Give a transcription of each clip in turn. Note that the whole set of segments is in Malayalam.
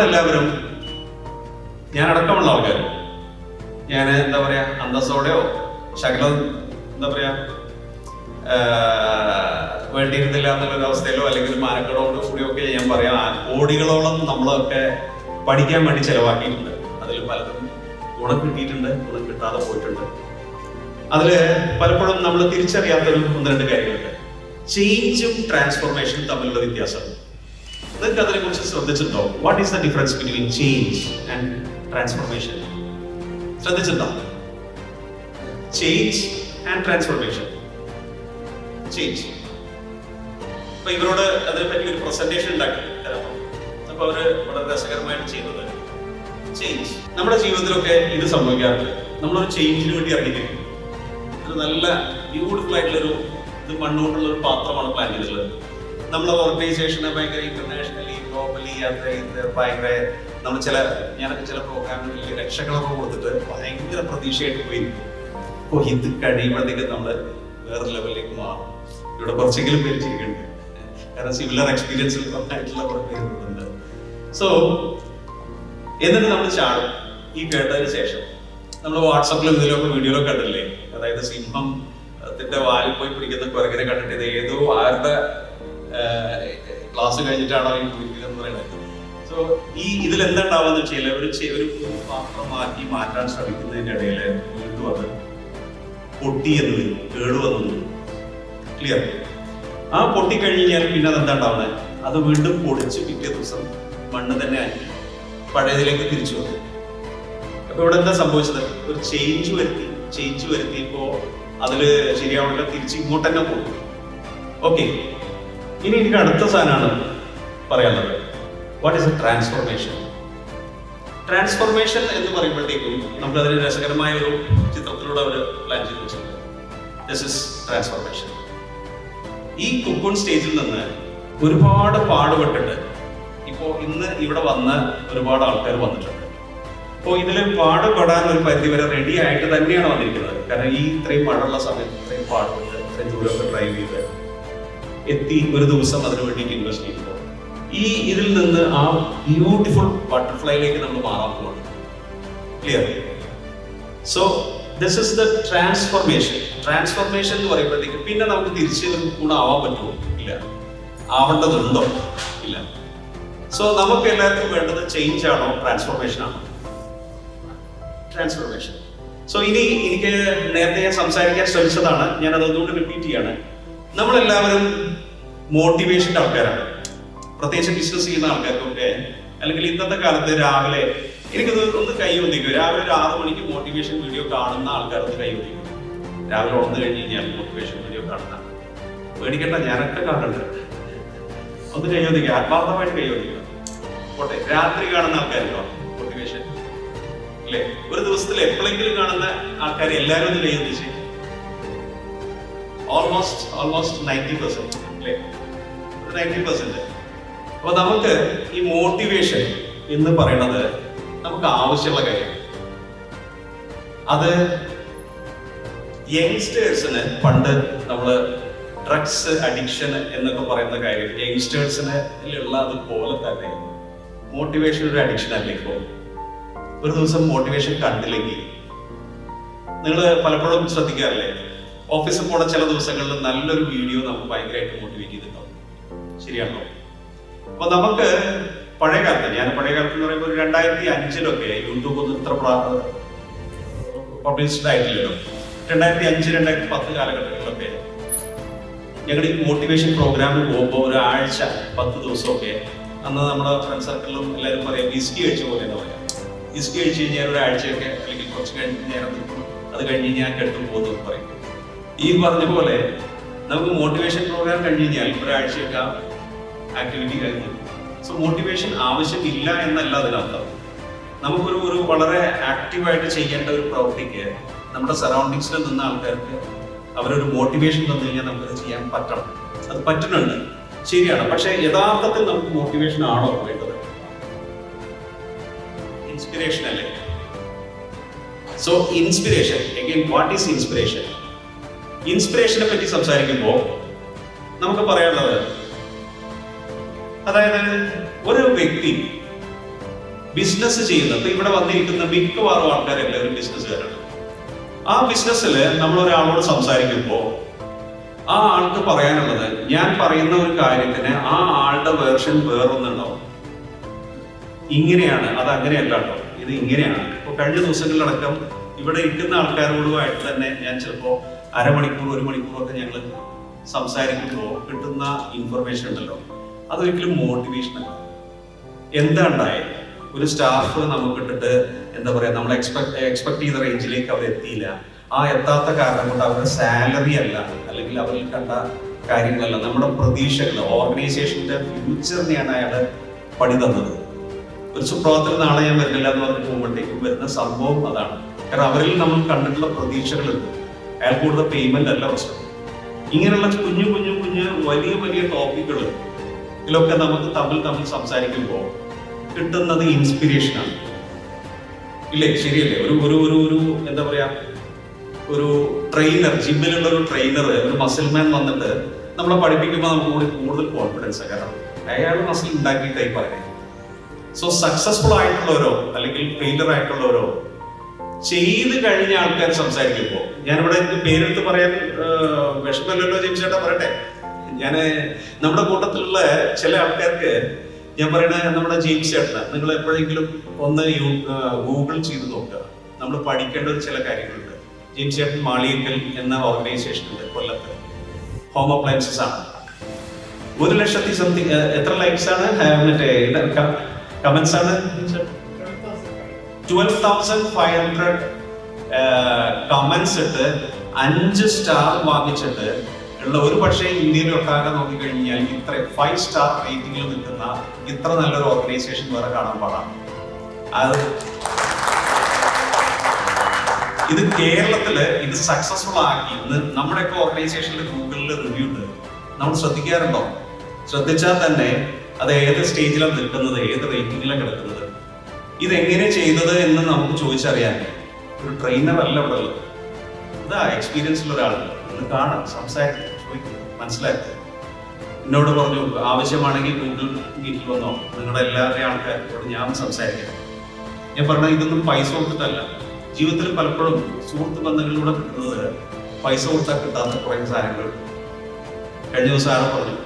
നമ്മളെല്ലാവരും, ഞാനടക്കമുള്ള ആൾക്കാർ, ഞാൻ എന്താ പറയാ, അന്തസ്സോടെയോ ശകലം എന്താ പറയാ വേണ്ടിയിരുന്നില്ല എന്നുള്ളൊരു അവസ്ഥയിലോ അല്ലെങ്കിൽ മാനക്കേടോടോ കൂടിയൊക്കെ ഞാൻ പറയാം, കോടികളോളം നമ്മളൊക്കെ പഠിക്കാൻ വേണ്ടി ചെലവാക്കിയിട്ടുണ്ട്. അതിൽ പലതും ഗുണം കിട്ടിയിട്ടുണ്ട്, ഗുണം കിട്ടാതെ പോയിട്ടുണ്ട്. അതില് പലപ്പോഴും നമ്മൾ തിരിച്ചറിയാത്തൊരു ഒന്ന് രണ്ട് കാര്യങ്ങളുണ്ട്. ചേഞ്ചും ട്രാൻസ്ഫോർമേഷനും തമ്മിലുള്ള വ്യത്യാസം നിങ്ങൾക്ക് അതിനെ കുറിച്ച് ശ്രദ്ധിച്ചിട്ടുണ്ടോ? What is the difference between change and transformation? ശ്രദ്ധിച്ചിട്ടുണ്ടോ? Change and transformation. ചേഞ്ച്. അപ്പൊ ഇവരോട് അതിനെ പറ്റി ഒരു പ്രസന്റേഷൻ ഉണ്ടാക്കി തരാമോ? അപ്പൊ അവര് വളരെ രസകരമായിട്ട് ചെയ്യുന്നത്, ചേഞ്ച്. നമ്മുടെ ജീവിതത്തിലൊക്കെ ഇത് സംഭവിക്കാറുണ്ട്. നമ്മളൊരു ചേഞ്ചിന് വേണ്ടി ഇറങ്ങിയിരിക്കും. ഒരു നല്ല ബ്യൂട്ടിഫുൾ ആയിട്ടുള്ളൊരു ഇത് മണ്ണുകൊണ്ടുള്ള ഒരു പാത്രമാണ് പ്ലാൻ ചെയ്തിട്ടുള്ളത്. നമ്മളെ ഓർഗനൈസേഷനെ ഭയങ്കര ഇന്റർനാഷണലി ഗ്ലോബലി യാത്ര ചെയ്ത് ഭയങ്കര നമ്മൾ ഞാനൊക്കെ ചില പ്രോഗ്രാമുകളിൽ ലക്ഷങ്ങളൊക്കെ കൊടുത്തിട്ട് ഭയങ്കര പ്രതീക്ഷയായിട്ട് പോയിരിക്കും. അപ്പോൾ ഇത് കഴിയുമ്പോഴത്തേക്ക് നമ്മൾ വേറെ ലെവലിലേക്ക് മാറും. ഇവിടെ കുറച്ചെങ്കിലും പേര് ചിരിക്കുന്നുണ്ട്, കാരണം സിമിലർ എക്സ്പീരിയൻസിൽ ആയിട്ടുള്ള കുറെ പേരുണ്ട്. സോ എന്നിട്ട് നമ്മൾ ചാടും. ഈ കേട്ടതിന് ശേഷം നമ്മൾ വാട്സാപ്പിലും ഇതിലൊക്കെ വീഡിയോയിലൊക്കെ കണ്ടില്ലേ, അതായത് സിംഹത്തിന്റെ വാലിൽ പോയി പിടിക്കുന്ന കുരങ്ങനെ കണ്ടിട്ട് ഇത് ഏതോ ആരുടെ ക്ലാസ് കഴിഞ്ഞിട്ടാണോ ഈ കുടിക്കുന്നത് പറയുന്നത്. സോ ഇതിലെന്താ ഉണ്ടാവുക വെച്ചാൽ ഒരു പാത്രം മാറ്റാൻ ശ്രമിക്കുന്നതിന്റെ ഇടയിൽ വീണ്ടും അത് പൊട്ടി എന്ന് വരും, കേടുവന്നു. ക്ലിയർ? ആ പൊട്ടി കഴിഞ്ഞാൽ പിന്നെ അതെന്താ ഉണ്ടാവുന്നത്? അത് വീണ്ടും പൊടിച്ച് പിറ്റേ ദിവസം മണ്ണ് തന്നെ ആയി പഴയതിലേക്ക് തിരിച്ചു വന്നു. അപ്പൊ ഇവിടെ എന്താ സംഭവിച്ചത്? ഒരു ചേഞ്ച് വരുത്തിയപ്പോ അതില് ശരിയാവുള്ള തിരിച്ച് ഇങ്ങോട്ട് തന്നെ പോകും. ഓക്കെ, ഇനി എനിക്ക് അടുത്ത സാധനമാണ് പറയാനുള്ളത്. What is A transformation? Transformation എന്ന് പറയുമ്പോഴത്തേക്കും നമുക്ക് അതിന് രസകരമായ ഒരു ചിത്രത്തിലൂടെ അവർ പ്ലാൻ ചെയ്ത് വെച്ചിട്ടുണ്ട്. This is transformation. ഈ കുക്കൺ സ്റ്റേജിൽ നിന്ന് ഒരുപാട് പാടുപെട്ടിട്ട് ഇപ്പോ ഇന്ന് ഇവിടെ വന്ന് ഒരുപാട് ആൾക്കാർ വന്നിട്ടുണ്ട്. അപ്പോൾ ഇതിൽ പാടുപെടാൻ ഒരു പരിധി വരെ റെഡി ആയിട്ട് തന്നെയാണ് വന്നിരിക്കുന്നത്. കാരണം ഈ ഇത്രയും മഴയുള്ള സമയത്ത് ഇത്രയും പാടുപെട്ട് ഇത്രയും ദൂരമൊക്കെ ഡ്രൈവ് ചെയ്ത് എത്തി ഒരു ദിവസം അതിന് വേണ്ടിയിട്ട് ഇൻവെസ്റ്റ് ചെയ്യുമ്പോൾ ഇതിൽ നിന്ന് ആ ബ്യൂട്ടിഫുൾ ബട്ടർഫ്ലൈയിലേക്ക് നമ്മൾ മാറാൻ പോവാണ്. Clear? So this is the transformation. Transformation എന്ന് പറയുമ്പോഴത്തേക്ക് പിന്നെ നമുക്ക് തിരിച്ച് കൂടെ ആവാൻ പറ്റുമോ? ഇല്ല. ആവേണ്ടതുണ്ടോ? ഇല്ല. സോ നമുക്ക് എല്ലാവർക്കും വേണ്ടത് ചേഞ്ച് ആണോ ട്രാൻസ്ഫോർമേഷൻ ആണോ? ട്രാൻസ്ഫോർമേഷൻ. സോ ഇനി എനിക്ക് നേരത്തെ ഞാൻ സംസാരിക്കാൻ ശ്രമിച്ചതാണ്, ഞാൻ അതൊന്നുകൊണ്ട് റിപ്പീറ്റ് ചെയ്യാണ്. നമ്മളെല്ലാവരും മോട്ടിവേഷൻ്റെ ആൾക്കാരാണ്. പ്രത്യേകിച്ച് ബിസിനസ് ചെയ്യുന്ന ആൾക്കാർക്കൊക്കെ, അല്ലെങ്കിൽ ഇന്നത്തെ കാലത്ത് രാവിലെ എനിക്കത് ഒന്ന് കൈവന്നിക്കും. രാവിലെ ഒരു 6 മണിക്ക് മോട്ടിവേഷൻ വീഡിയോ കാണുന്ന ആൾക്കാർക്ക് കൈവന്നിക്കും. രാവിലെ ഉണർന്നു കഴിഞ്ഞ് കഴിഞ്ഞാൽ മോട്ടിവേഷൻ വീഡിയോ കാണുന്ന പേടിക്കണ്ട, ഞാനൊക്കെ കാണുന്നുണ്ട്. ഒന്ന് കൈവന്നിക്കുക, ആത്മാർത്ഥമായിട്ട് കൈവന്നിക്കുക. പോട്ടെ, രാത്രി കാണുന്ന ആൾക്കാരുണ്ടോ മോട്ടിവേഷൻ? അല്ലേ? ഒരു ദിവസത്തിൽ എപ്പോഴെങ്കിലും കാണുന്ന ആൾക്കാർ എല്ലാവരും ഒന്ന് കൈവന്നിച്ച് ഓൾമോസ്റ്റ് 90%, അല്ലേ? 90%. അപ്പൊ നമുക്ക് ഈ മോട്ടിവേഷൻ എന്ന് പറയുന്നത് നമുക്ക് ആവശ്യമുള്ള കാര്യമാണ്. അത് യങ്സ്റ്റേഴ്സിന് പണ്ട് നമ്മള് ഡ്രഗ്സ് അഡിക്ഷൻ എന്നൊക്കെ പറയുന്ന കാര്യം യങ്സ്റ്റേഴ്സിന് ഉള്ള അതുപോലെ തന്നെ മോട്ടിവേഷൻ ഒരു അഡിക്ഷൻ അല്ലേ? ഇപ്പോൾ ഒരു ദിവസം മോട്ടിവേഷൻ കണ്ടില്ലെങ്കിൽ നിങ്ങൾ പലപ്പോഴും ശ്രദ്ധിക്കാറില്ലേ, ഓഫീസിൽ പോണ ചില ദിവസങ്ങളിൽ നല്ലൊരു വീഡിയോ നമുക്ക് ഭയങ്കരമായിട്ട് മോട്ടിവേറ്റ് ചെയ്തിട്ടുണ്ടാവും. ശരിയാണോ? അപ്പൊ നമുക്ക് പഴയ കാലത്ത് എന്ന് പറയുമ്പോൾ 2005 യൂട്യൂബ് ഒന്നും ഇത്ര പബ്ലിഷ്ഡ് ആയിട്ടില്ലല്ലോ. 2005, 2010 കാലഘട്ടങ്ങളിലൊക്കെ ഞങ്ങൾ ഈ മോട്ടിവേഷൻ പ്രോഗ്രാമിൽ പോകുമ്പോൾ ഒരാഴ്ച 10 ദിവസമൊക്കെ, അന്ന് നമ്മുടെ ഫ്രണ്ട് സർക്കിളിലും എല്ലാവരും പറയാം വിസ്കി കഴിച്ച പോലെ എന്താ പറയാം, വിസ്കി കഴിച്ച് കഴിഞ്ഞാൽ ഒരാഴ്ചയൊക്കെ അല്ലെങ്കിൽ കുറച്ച് കഴിഞ്ഞ് നേരം അത് കഴിഞ്ഞ് ഞാൻ കെട്ടും പോകുന്നു പറയും. ഈ പറഞ്ഞ പോലെ നമുക്ക് മോട്ടിവേഷൻ പ്രോഗ്രാം കഴിഞ്ഞ് കഴിഞ്ഞാൽ ഒരാഴ്ചയൊക്കെ ആക്ടിവിറ്റി കഴിഞ്ഞു. സോ മോട്ടിവേഷൻ ആവശ്യമില്ല എന്നല്ല അതിനർത്ഥം. നമുക്കൊരു വളരെ ആക്റ്റീവായിട്ട് ചെയ്യേണ്ട ഒരു പ്രവൃത്തിക്ക് നമ്മുടെ സറൗണ്ടിങ്സിൽ നിന്ന ആൾക്കാർക്ക് അവരൊരു മോട്ടിവേഷൻ തന്നു കഴിഞ്ഞാൽ നമുക്കത് ചെയ്യാൻ പറ്റണം. അത് പറ്റുന്നുണ്ട്, ശരിയാണ്. പക്ഷെ യഥാർത്ഥത്തിൽ നമുക്ക് മോട്ടിവേഷൻ ആണോ വേണ്ടത്? ഇൻസ്പിറേഷൻ അല്ലേ? So inspiration, again what is inspiration? ഇൻസ്പിറേഷനെ പറ്റി സംസാരിക്കുമ്പോൾ നമുക്ക് പറയാനുള്ളത്, അതായത് ഒരു വ്യക്തി ബിസിനസ് ചെയ്യുന്നത്. ഇപ്പൊ ഇവിടെ വന്നിരിക്കുന്ന മിക്കവാറും ആൾക്കാരെല്ലാവരും ബിസിനസ്സുകാരാണ്. ആ ബിസിനസ്സിൽ നമ്മൾ ഒരാളോട് സംസാരിക്കുമ്പോൾ ആ ആൾക്ക് പറയാനുള്ളത്, ഞാൻ പറയുന്ന ഒരു കാര്യത്തിന് ആ ആളുടെ വേർഷൻ വേറൊന്നുണ്ടാവും. ഇങ്ങനെയാണ്, അത് അങ്ങനെയല്ല കേട്ടോ, ഇത് ഇങ്ങനെയാണ്. ഇപ്പോൾ കഴിഞ്ഞ ദിവസങ്ങളിലടക്കം ഇവിടെ ഇരിക്കുന്ന ആൾക്കാരോടുമായിട്ട് തന്നെ ഞാൻ ചിലപ്പോൾ അരമണിക്കൂർ 1 മണിക്കൂറൊക്കെ ഞങ്ങൾ സംസാരിക്കുമ്പോൾ കിട്ടുന്ന ഇൻഫർമേഷൻ ഉണ്ടല്ലോ, അതൊരിക്കലും മോട്ടിവേഷൻ അല്ല. എന്താ ഉണ്ടായത്? ഒരു സ്റ്റാഫ് നമുക്ക് ഇട്ടിട്ട് എന്താ പറയുക, നമ്മൾ എക്സ്പെക്ട് ചെയ്ത റേഞ്ചിലേക്ക് അവർ എത്തിയില്ല. ആ എത്താത്ത കാരണം കൊണ്ട് അവരുടെ സാലറി അല്ല, അല്ലെങ്കിൽ അവരിൽ കണ്ട കാര്യങ്ങളല്ല, നമ്മുടെ പ്രതീക്ഷകൾ, ഓർഗനൈസേഷന്റെ ഫ്യൂച്ചറിനെയാണ് അയാൾ പണി തന്നത്. ഒരു സുപ്രഭാതത്തിൽ നാളെ ഞാൻ വരുന്നില്ല എന്ന് പറഞ്ഞ് പോകുമ്പോഴത്തേക്കും വരുന്ന സംഭവം അതാണ്. കാരണം അവരിൽ നമ്മൾ കണ്ടിട്ടുള്ള പ്രതീക്ഷകളുണ്ട്. അയാൾ കൂടുതൽ പേയ്മെന്റ് അല്ല പ്രശ്നം. ഇങ്ങനെയുള്ള കുഞ്ഞു കുഞ്ഞു കുഞ്ഞു വലിയ വലിയ ടോപ്പിക്കുകൾ ഇതിലൊക്കെ നമുക്ക് തമ്മിൽ സംസാരിക്കുമ്പോൾ കിട്ടുന്നത് ഇൻസ്പിറേഷനാണ്. ഇല്ലേ? ശരിയല്ലേ? ഒരു ഒരു ഒരു ഒരു എന്താ പറയാ, ഒരു ട്രെയിനർ, ജിമ്മിലുള്ള ഒരു ട്രെയിനർ, ഒരു മസിൽമാൻ വന്നിട്ട് നമ്മളെ പഠിപ്പിക്കുമ്പോൾ നമുക്ക് കൂടുതൽ കോൺഫിഡൻസ്. കാരണം അയാൾ മസിൽ ഉണ്ടാക്കിയിട്ടായി പറയുന്നത്. സോ സക്സസ്ഫുൾ ആയിട്ടുള്ളവരോ അല്ലെങ്കിൽ ഫെയിലർ ആയിട്ടുള്ളവരോ ചെയ്ത് കഴിഞ്ഞ ആൾക്കാർ സംസാരിക്കുമ്പോൾ, ഞാനിവിടെ പേരെടുത്ത് പറയാൻ വിഷമല്ലല്ലോ ജെയിംസ് ചേട്ടാ, പറയട്ടെ. ഞാൻ നമ്മുടെ കൂട്ടത്തിലുള്ള ചില ആൾക്കാർക്ക് ഞാൻ പറയണ, നമ്മുടെ ജെയിംസ് ചേട്ടന് നിങ്ങൾ എപ്പോഴെങ്കിലും ഒന്ന് ഗൂഗിൾ ചെയ്ത് നോക്കുക. നമ്മൾ പഠിക്കേണ്ട ചില കാര്യങ്ങളുണ്ട്. ജെയിംസ് ചേട്ടൻ മാളിയേക്കൽ എന്ന ഓർഗനൈസേഷൻ ഉണ്ട് കൊല്ലത്ത്, ഹോം അപ്ലയൻസസ് ആണ്. 1,00,000 സംതിങ് എത്ര ലൈക്സ് ആണ്, മറ്റേ കമന്റ്സ് ആണ്, 12,500 കമന്റ്സ് ഇട്ട് 5 സ്റ്റാർ വാങ്ങിച്ചിട്ട് ഉള്ള, ഒരു പക്ഷേ ഇന്ത്യയിലൊട്ടാകെ നോക്കിക്കഴിഞ്ഞാൽ ഇത്ര 5 സ്റ്റാർ റേറ്റിംഗിൽ നിൽക്കുന്ന ഇത്ര നല്ലൊരു ഓർഗനൈസേഷൻ വേറെ കാണാൻ പാടാണ്. അത് ഇത് കേരളത്തില് ഇത് സക്സസ്ഫുൾ ആക്കി നമ്മുടെയൊക്കെ ഓർഗനൈസേഷനിൽ ഗൂഗിളിൽ റിവ്യൂ ഉണ്ട്. നമ്മൾ ശ്രദ്ധിക്കാറുണ്ടോ? ശ്രദ്ധിച്ചാൽ തന്നെ അത് ഏത് സ്റ്റേജിലാണ് നിൽക്കുന്നത്, ഏത് റേറ്റിംഗിലാണ് കിടക്കുന്നത്, ഇതെങ്ങനെ ചെയ്തത് എന്ന് നമുക്ക് ചോദിച്ചറിയാൻ ഒരു ട്രെയിനർ അല്ല ഇവിടെ ഉള്ളത്. ഇതാ എക്സ്പീരിയൻസ് ഉള്ള ഒരാൾ. ഒന്ന് കാണാം, സംസാരിക്കും, ചോദിക്കും, മനസ്സിലാക്കുക. എന്നോട് പറഞ്ഞു ആവശ്യമാണെങ്കിൽ ഗൂഗിൾ മീറ്റിൽ വന്നോ, നിങ്ങളുടെ എല്ലാവരുടെയും ആൾക്കാരോട് ഞാൻ സംസാരിക്കാം. ഞാൻ പറഞ്ഞ ഇതൊന്നും പൈസ കൊടുത്തിട്ടല്ല. ജീവിതത്തിൽ പലപ്പോഴും സുഹൃത്ത് ബന്ധങ്ങളിലൂടെ കിട്ടുന്നത് പൈസ കൊടുത്താൽ കിട്ടാത്ത കുറേ സാധനങ്ങൾ. കഴിഞ്ഞ ദിവസം ആരോ പറഞ്ഞു,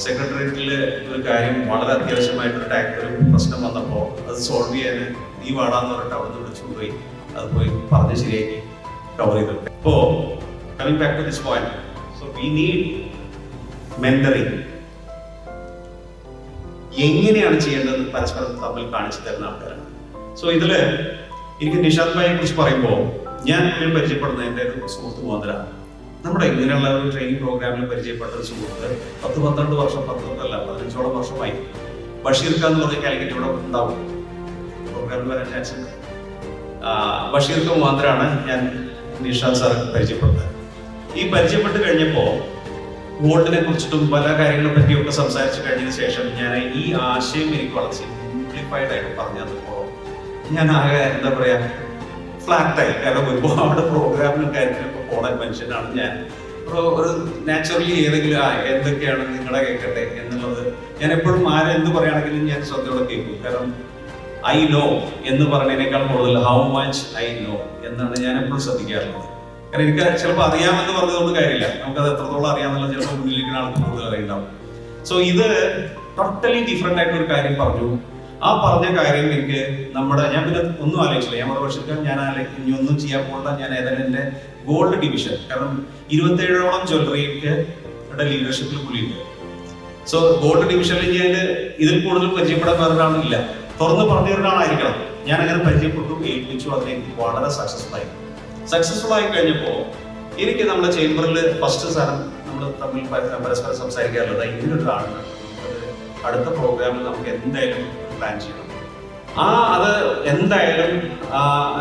സെക്രട്ടേറിയറ്റിൽ ഒരു കാര്യം വളരെ അത്യാവശ്യമായിട്ടൊരു ഒരു പ്രശ്നം വന്നപ്പോൾ അത് സോൾവ് ചെയ്യാൻ നീ വാടാന്ന് പറഞ്ഞിട്ട് അവിടെ നിന്ന് വിളിച്ചു പോയി അത് പോയി പറഞ്ഞ് ശരിയാക്കി കവർ ചെയ്തിട്ടുണ്ട്. ഇപ്പോ coming back to this point, so we need mentoring. എങ്ങനെയാണ് ചെയ്യേണ്ടത് പരസ്പരം തമ്മിൽ കാണിച്ചു തരുന്ന ആൾക്കാരാണ്. സോ ഇതില് എനിക്ക് നിഷാന്ത് ഭായിയെ കുറിച്ച് പറയുമ്പോൾ ഞാൻ പരിചയപ്പെടുന്ന എൻ്റെ ഒരു സുഹൃത്ത് മോഹൻദാ, നമ്മുടെ ഇങ്ങനെയുള്ള ഒരു ട്രെയിനിങ് പ്രോഗ്രാമിൽ പരിചയപ്പെട്ട ഒരു സുഹൃത്ത് 10-12 വർഷം, 15 വർഷമായി ബഷീർ ഖാൻ എന്ന് പറഞ്ഞ കാലിക്കറ്റ് ഇവിടെ ഉണ്ടാവും, പ്രോഗ്രാമിൽ വരാൻ ചാൻസ് ഉണ്ട്. ബഷീർ ഖാൻ മുഖാന്തരമാണ് ഞാൻ നിഷാന്ത് സാർ പരിചയപ്പെടുന്നത്. ഈ പരിചയപ്പെട്ട് കഴിഞ്ഞപ്പോൾ ഗോൾഡിനെ കുറിച്ചിട്ടും പല കാര്യങ്ങളെ പറ്റിയൊക്കെ സംസാരിച്ച് കഴിഞ്ഞതിന് ശേഷം ഞാൻ ഈ ആശയം എനിക്ക് വളരെ സിംപ്ലിഫൈഡ് ആയിട്ട് പറഞ്ഞു തന്നപ്പോൾ ഞാൻ ആകെ എന്താ പറയാ ഫ്ലാറ്റായി. കാരണം ഒരുപാട് പ്രോഗ്രാമിനും കാര്യത്തിനൊക്കെ പോണ മനുഷ്യനാണ് ഞാൻ. ഒരു നാച്ചുറലി ഏതെങ്കിലും എന്തൊക്കെയാണ് നിങ്ങളെ കേൾക്കട്ടെ എന്നുള്ളത് ഞാൻ എപ്പോഴും ആരെന്ത് പറയുകയാണെങ്കിലും ഞാൻ ശ്രദ്ധയോടെ കേൾക്കും. കാരണം ഐ നോ എന്ന് പറയുന്നതിനേക്കാൾ കൂടുതൽ ഹൗ മച്ച് ഐ നോ എന്നാണ് ഞാൻ എപ്പോഴും ശ്രദ്ധിക്കാറുള്ളത്. കാരണം എനിക്ക് ചിലപ്പോൾ അറിയാമെന്ന് പറഞ്ഞതുകൊണ്ട് കാര്യമില്ല, നമുക്കത് എത്രത്തോളം അറിയാമെന്നുള്ള ചിലപ്പോൾ മുന്നിലിരിക്കുന്ന ആൾക്ക് കൂടുതൽ അറിയുണ്ടാവും. സോ ഇത് ടോട്ടലി ഡിഫറെന്റ് ആയിട്ടൊരു കാര്യം പറഞ്ഞു. ആ പറഞ്ഞ കാര്യം എനിക്ക് ഞാൻ പിന്നെ ഒന്നും ആലോചിച്ചില്ല. ഞാൻ ഒരു വർഷത്തിൽ ഞാൻ ഇനി ഒന്നും ചെയ്യാൻ പോകണ്ട. ഞാൻ ഏതായാലും എൻ്റെ ഗോൾഡ് ഡിവിഷൻ, കാരണം 27ഓളം ജ്വല്ലറിക്ക് ലീഡർഷിപ്പിൽ പുള്ളിയുണ്ട്. സോ ഗോൾഡ് ഡിവിഷനിൽ ഞാൻ ഇതിൽ കൂടുതൽ പരിചയപ്പെടാൻ വേറൊരാളില്ല, തുറന്ന് പറഞ്ഞു ഒരാളായിരിക്കണം. ഞാൻ അങ്ങനെ പരിചയപ്പെട്ടു, ഏൽപ്പിച്ചു. അതിന് എനിക്ക് വളരെ സക്സസ്ഫുൾ ആയി കഴിഞ്ഞപ്പോൾ എനിക്ക് നമ്മുടെ ചേംബറിൽ ഫസ്റ്റ് സാധനം നമ്മൾ തമ്മിൽ പരസ്പരം സംസാരിക്കാറുള്ളത്, ഇങ്ങനൊരു ആളുണ്ട്, അടുത്ത പ്രോഗ്രാമിൽ നമുക്ക് എന്തായാലും പ്ലാൻ ചെയ്യണം. അത് എന്തായാലും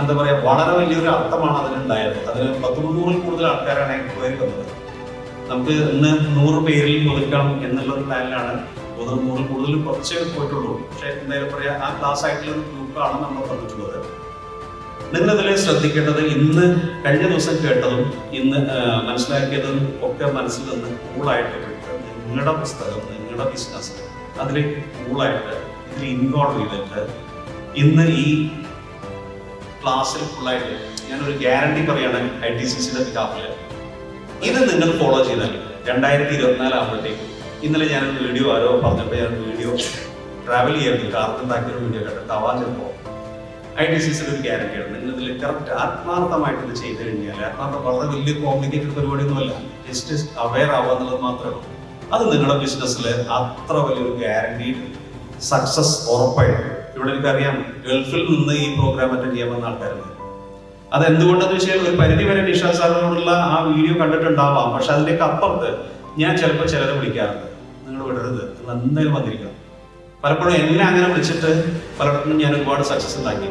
എന്താ പറയാ, വളരെ വലിയൊരു അർത്ഥമാണ് അതിനുണ്ടായത്. അതിന് 10-300 കൂടുതൽ ആൾക്കാരാണ് എൻക്വയറി വന്നത്. നമുക്ക് ഇന്ന് 100 പേരിൽ ഒതുക്കണം എന്നുള്ളൊരു പ്ലാനിലാണ്. 100 കൂടുതൽ കുറച്ചേ പോയിട്ടുള്ളൂ. പക്ഷെ എന്തായാലും പറയാ, ആ ക്ലാസ് ആയിട്ടുള്ള ഒരു ഗ്രൂപ്പാണ് നമ്മൾ തന്നിട്ടുള്ളത്. നിങ്ങളിതിൽ ശ്രദ്ധിക്കേണ്ടത്, ഇന്ന് കഴിഞ്ഞ ദിവസം കേട്ടതും ഇന്ന് മനസ്സിലാക്കിയതും ഒക്കെ മനസ്സിൽ നിന്ന് കൂളായിട്ട് നിങ്ങളുടെ പുസ്തകം, നിങ്ങളുടെ ബിസിനസ് അതിലേക്ക് കൂളായിട്ട് ഇതിൽ ഇൻവോൾവ് ചെയ്തിട്ട് ഇന്ന് ഈ ക്ലാസ്സിൽ ഫുള്ളായിട്ട് ഞാനൊരു ഗ്യാരണ്ടി പറയുകയാണ് ITCCയുടെ ബിഹാഫിൽ. ഇത് നിങ്ങൾ ഫോളോ ചെയ്താൽ 2024 ആകുമ്പോഴത്തേക്കും, ഇന്നലെ ഞാനൊരു വീഡിയോ ആരോ പറഞ്ഞപ്പോൾ ഞാനൊരു വീഡിയോ ട്രാവൽ ചെയ്യാൻ കാർത്തുണ്ടാക്കിയ ഒരു വീഡിയോ കണ്ടിട്ടാവാൻ ചിലപ്പോൾ ITCCയുടെ ഒരു ഗ്യാരണ്ടിയാണ്. നിങ്ങൾ ഇതിൽ കറക്റ്റ് ആത്മാർത്ഥമായിട്ട് ഇത് ചെയ്ത് കഴിഞ്ഞാൽ, ആത്മാർത്ഥം വളരെ വലിയ കോംപ്ലിക്കേറ്റഡ് പരിപാടിയൊന്നുമല്ല, ജസ്റ്റ് അവെയർ ആവുക എന്നുള്ളത് മാത്രമേ ഉള്ളൂ. അത് നിങ്ങളുടെ ബിസിനസ്സിൽ അത്ര വലിയൊരു ഗ്യാരണ്ടീഡ് സക്സസ് ഉറപ്പായിട്ടും. ഇവിടെ എനിക്കറിയാം ഗൾഫിൽ നിന്ന് ഈ പ്രോഗ്രാം അറ്റൻഡ് ചെയ്യാൻ വന്ന ആൾക്കാരുണ്ട്. അതെന്തുകൊണ്ടെന്ന് വെച്ചാൽ ഒരു പരിധി വരെ നിഷാദ് സാറിനോടുള്ള ആ വീഡിയോ കണ്ടിട്ടുണ്ടാവാം. പക്ഷെ അതിൻ്റെയൊക്കെ അപ്പുറത്ത് ഞാൻ ചിലപ്പോൾ ചിലരെ വിളിക്കാറുണ്ട്, നിങ്ങൾ വിടരുത്, നിങ്ങൾ എന്തായാലും വന്നിരിക്കണം. പലപ്പോഴും എന്നെ അങ്ങനെ വിളിച്ചിട്ട് പലയിടത്തും ഞാൻ ഒരുപാട് സക്സസ് ഉണ്ടാക്കി.